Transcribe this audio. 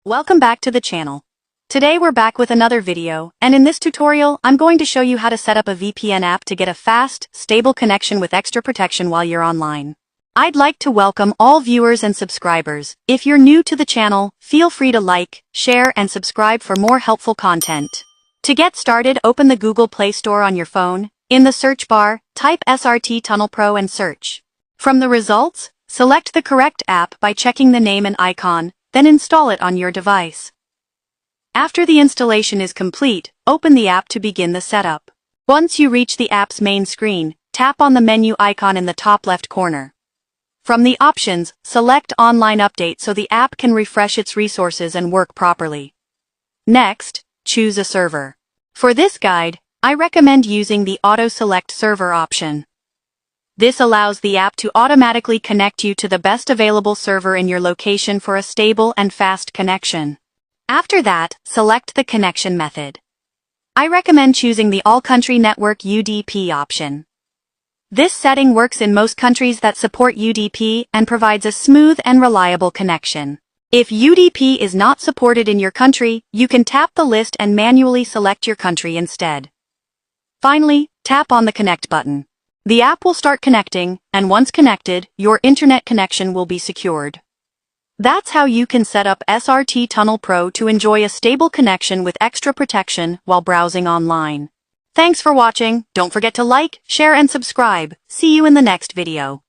Welcome back to the channel. Today we're back with another video, and in this tutorial I'm going to show you how to set up a VPN app to get a fast, stable connection with extra protection while you're online. I'd like to welcome all viewers and subscribers. If you're new to the channel, feel free to like, share and subscribe for more helpful content. To get started, open the Google Play Store on your phone. In the search bar, type SRT Tunnel Pro and search. From the results, select the correct app by checking the name and icon, then install it on your device. After the installation is complete, open the app to begin the setup. Once you reach the app's main screen, tap on the menu icon in the top left corner. From the options, select Online Update so the app can refresh its resources and work properly. Next, choose a server. For this guide, I recommend using the Auto Select Server option. This allows the app to automatically connect you to the best available server in your location for a stable and fast connection. After that, select the connection method. I recommend choosing the All Country Network UDP option. This setting works in most countries that support UDP and provides a smooth and reliable connection. If UDP is not supported in your country, you can tap the list and manually select your country instead. Finally, tap on the Connect button. The app will start connecting, and once connected, your internet connection will be secured. That's how you can set up SRT Tunnel Pro to enjoy a stable connection with extra protection while browsing online. Thanks for watching. Don't forget to like, share and subscribe. See you in the next video.